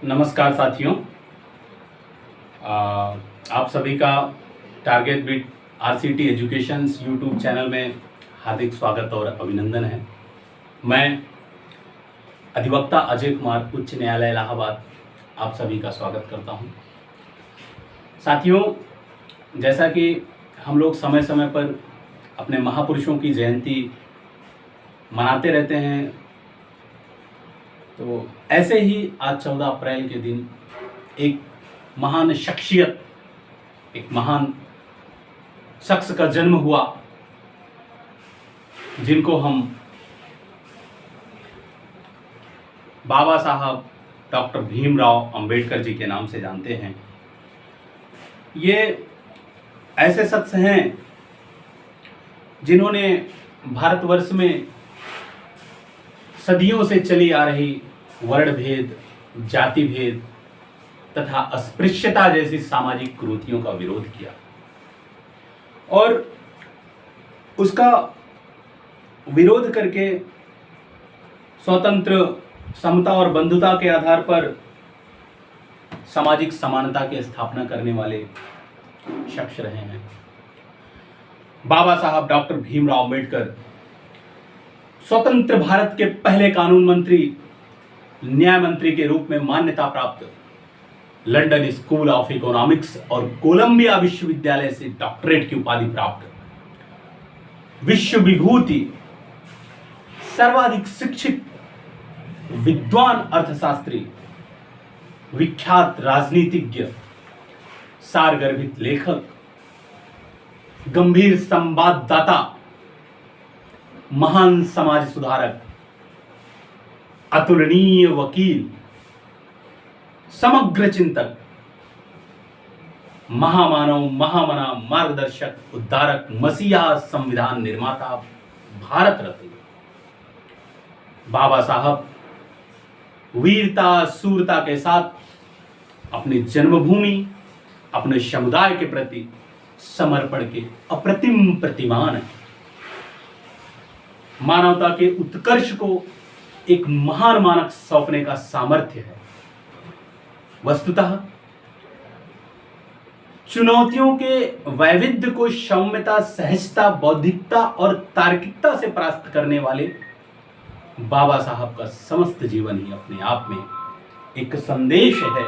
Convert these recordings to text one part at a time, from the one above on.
नमस्कार साथियों। आप सभी का target with RCT educations YouTube channel में हार्दिक स्वागत और अभिनंदन है। मैं अधिवक्ता अजय कुमार, उच्च न्यायालय इलाहाबाद, आप सभी का स्वागत करता हूं। साथियों, जैसा कि हम लोग समय समय पर अपने महापुरुषों की जयंती मनाते रहते हैं, तो ऐसे ही आज 14 अप्रैल के दिन एक महान शख्सियत, एक महान शख्स का जन्म हुआ, जिनको हम बाबा साहब डॉक्टर भीमराव अंबेडकर जी के नाम से जानते हैं। ये ऐसे शख्स हैं जिन्होंने भारतवर्ष में सदियों से चली आ रही वर्ण भेद, जाति भेद तथा अस्पृश्यता जैसी सामाजिक कुरीतियों का विरोध किया और उसका विरोध करके स्वतंत्र, समता और बंधुता के आधार पर सामाजिक समानता की स्थापना करने वाले शख्स रहे हैं। बाबा साहब डॉक्टर भीमराव अंबेडकर स्वतंत्र भारत के पहले कानून मंत्री, न्याय मंत्री के रूप में मान्यता प्राप्त, लंदन स्कूल ऑफ इकोनॉमिक्स और कोलंबिया विश्वविद्यालय से डॉक्टरेट की उपाधि प्राप्त, विश्व विभूति, सर्वाधिक शिक्षित, विद्वान अर्थशास्त्री, विख्यात राजनीतिज्ञ, सारगर्भित लेखक, गंभीर संवाददाता, महान समाज सुधारक, अतुलनीय वकील, समग्र चिंतक, महामानव, महामना, मार्गदर्शक, उद्धारक, मसीहा, संविधान निर्माता, भारत रत्न बाबा साहब वीरता, शूरता के साथ अपनी जन्मभूमि, अपने समुदाय के प्रति समर्पण के अप्रतिम प्रतिमान है। मानवता के उत्कर्ष को एक महान मानक सौंपने का सामर्थ्य है। वस्तुतः चुनौतियों के वैविध्य को सौम्यता, सहजता, बौद्धिकता और तार्किकता से परास्त करने वाले बाबा साहब का समस्त जीवन ही अपने आप में एक संदेश है।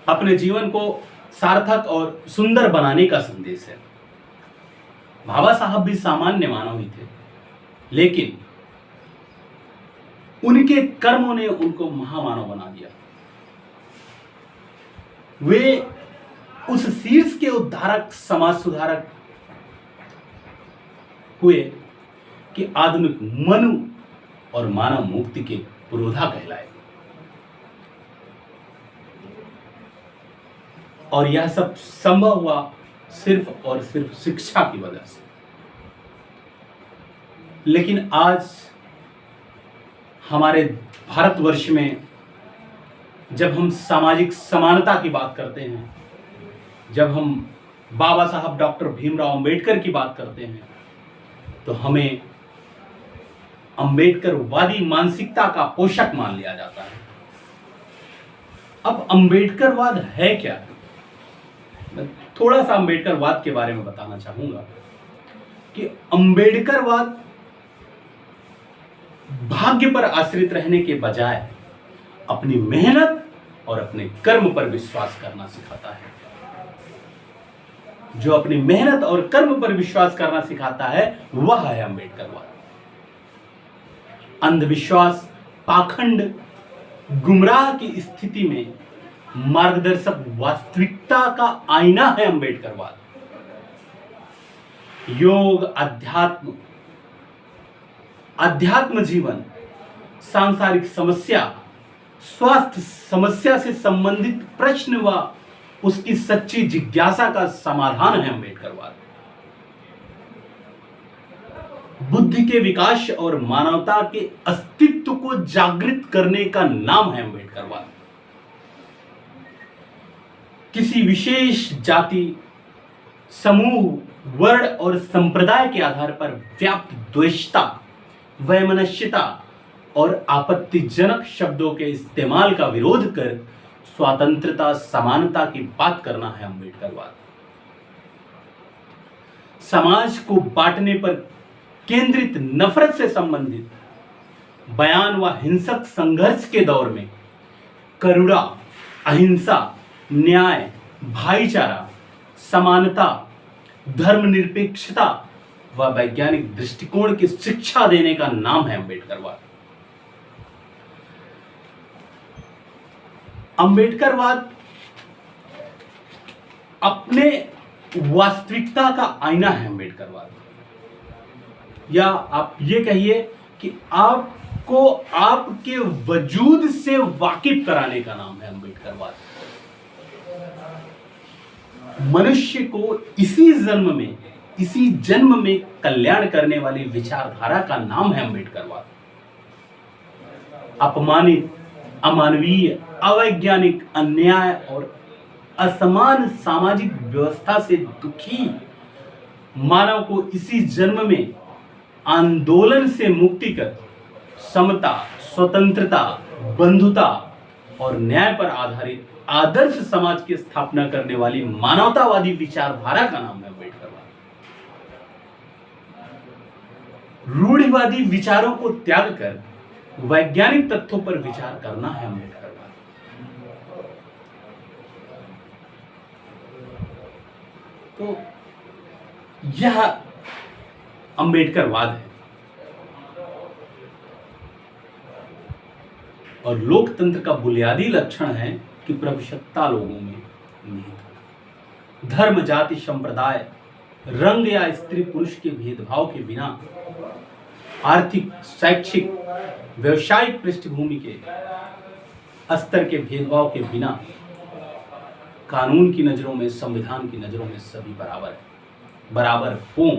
अपने जीवन को सार्थक और सुंदर बनाने का संदेश है। बाबा साहब भी सामान्य मानव ही थे, लेकिन उनके कर्मों ने उनको महामानव बना दिया। वे उस शीर्ष के उद्धारक, समाज सुधारक हुए कि आधुनिक मनु और मानव मुक्ति के पुरोधा कहलाए। और यह सब संभव हुआ सिर्फ और सिर्फ शिक्षा की वजह से। लेकिन आज हमारे भारतवर्ष में जब हम सामाजिक समानता की बात करते हैं, जब हम बाबा साहब डॉक्टर भीमराव अंबेडकर की बात करते हैं, तो हमें अंबेडकरवादी मानसिकता का पोषक मान लिया जाता है। अब अंबेडकरवाद है क्या? मैं थोड़ा सा अंबेडकरवाद के बारे में बताना चाहूंगा कि अंबेडकरवाद भाग्य पर आश्रित रहने के बजाय अपनी मेहनत और अपने कर्म पर विश्वास करना सिखाता है। जो अपनी मेहनत और कर्म पर विश्वास करना सिखाता है, वह है अंबेडकरवाद। अंधविश्वास, पाखंड, गुमराह की स्थिति में मार्गदर्शक वास्तविकता का आईना है अंबेडकरवाद। योग, अध्यात्म जीवन, सांसारिक समस्या, स्वास्थ्य समस्या से संबंधित प्रश्न व उसकी सच्ची जिज्ञासा का समाधान है अंबेडकरवाद। बुद्धि के विकास और मानवता के अस्तित्व को जागृत करने का नाम है अंबेडकरवाद। किसी विशेष जाति, समूह, वर्ण और संप्रदाय के आधार पर व्याप्त द्वेषता, वैमनस्यता और आपत्तिजनक शब्दों के इस्तेमाल का विरोध कर स्वतंत्रता समानता की बात करना है अम्बेडकरवाद। समाज को बांटने पर केंद्रित नफरत से संबंधित बयान व हिंसक संघर्ष के दौर में करुणा, अहिंसा, न्याय, भाईचारा, समानता, धर्मनिरपेक्षता व वैज्ञानिक दृष्टिकोण की शिक्षा देने का नाम है अम्बेडकरवाद। अम्बेडकरवाद अपने वास्तविकता का आईना है अम्बेडकरवाद, या आप ये कहिए कि आपको आपके वजूद से वाकिफ कराने का नाम है अम्बेडकरवाद। मनुष्य को इसी जन्म में कल्याण करने वाली विचारधारा का नाम है अम्बेडकरवाद। अपमानित, अमानवीय, अवैज्ञानिक, अन्याय और असमान सामाजिक व्यवस्था से दुखी मानव को इसी जन्म में आंदोलन से मुक्ति कर समता, स्वतंत्रता, बंधुता और न्याय पर आधारित आदर्श समाज की स्थापना करने वाली मानवतावादी विचारधारा का नाम है अम्बेडकरवाद। रूढ़िवादी विचारों को त्याग कर वैज्ञानिक तथ्यों पर विचार करना है अम्बेडकरवाद। तो यह अम्बेडकरवाद है और लोकतंत्र का बुनियादी लक्षण है कि प्रभुसत्ता लोगों में निहित। धर्म, जाति, संप्रदाय, रंग या स्त्री पुरुष के भेदभाव के बिना, आर्थिक, शैक्षिक, व्यवसायिक पृष्ठभूमि के स्तर के भेदभाव के बिना कानून की नजरों में, संविधान की नजरों में सभी बराबर हों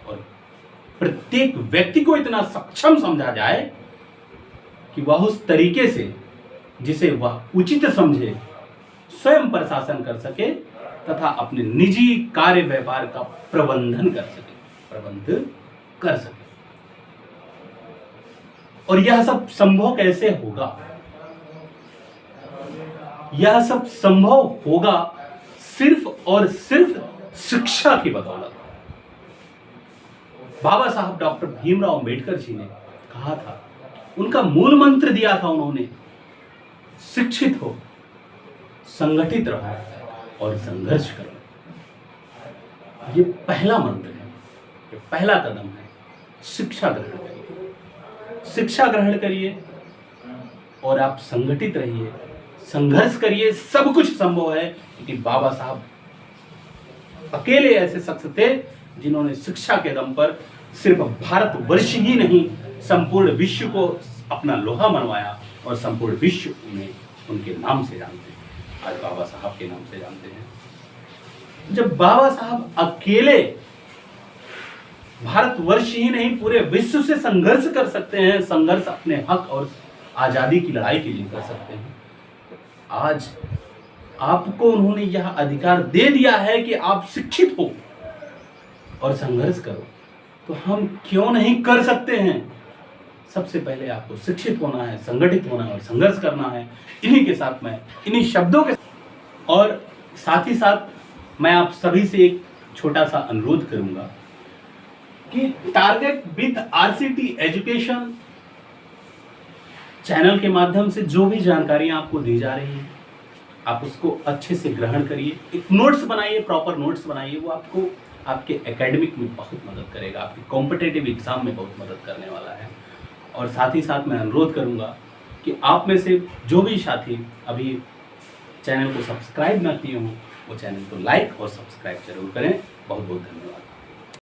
और प्रत्येक व्यक्ति को इतना सक्षम समझा जाए कि वह उस तरीके से जिसे वह उचित समझे स्वयं प्रशासन कर सके तथा अपने निजी कार्य व्यापार का प्रबंध कर सके। और यह सब संभव कैसे होगा? यह सब संभव होगा सिर्फ और सिर्फ शिक्षा की बदौलत। बाबा साहब डॉक्टर भीमराव अंबेडकर जी ने कहा था, उनका मूल मंत्र दिया था उन्होंने, शिक्षित हो, संगठित रहो और संघर्ष करो। ये पहला मंत्र है, ये पहला कदम है। शिक्षा ग्रहण करिए, शिक्षा ग्रहण करिए और आप संगठित रहिए, संघर्ष करिए। सब कुछ संभव है क्योंकि बाबा साहब अकेले ऐसे शख्स थे जिन्होंने शिक्षा के दम पर सिर्फ भारतवर्ष ही नहीं संपूर्ण विश्व को अपना लोहा मनवाया और संपूर्ण विश्व उन्हें उनके नाम से जानते हैं। आज बाबा साहब के नाम से जानते हैं। जब बाबा साहब अकेले भारतवर्ष ही नहीं पूरे विश्व से संघर्ष कर सकते हैं, संघर्ष अपने हक और आजादी की लड़ाई के लिए कर सकते हैं, आज आपको उन्होंने यह अधिकार दे दिया है कि आप शिक्षित हो और संघर्ष करो, तो हम क्यों नहीं कर सकते हैं? सबसे पहले आपको शिक्षित होना है, संगठित होना है और संघर्ष करना है। इन्हीं के साथ मैं इन्हीं शब्दों के और साथ ही साथ मैं आप सभी से एक छोटा सा अनुरोध करूंगा कि target with RCT education channel के माध्यम से जो भी जानकारियां आपको दी जा रही है आप उसको अच्छे से ग्रहण करिए। एक नोट्स बनाइए, प्रॉपर नोट्स बनाइए, वो आपको आपके एकेडमिक में बहुत मदद करेगा, आपके कॉम्पिटिटिव एग्जाम में बहुत मदद करने वाला है। और साथ ही साथ मैं अनुरोध करूंगा कि आप में से जो भी साथी अभी चैनल को सब्सक्राइब ना किए हों वो चैनल को लाइक और सब्सक्राइब जरूर करें। बहुत बहुत धन्यवाद।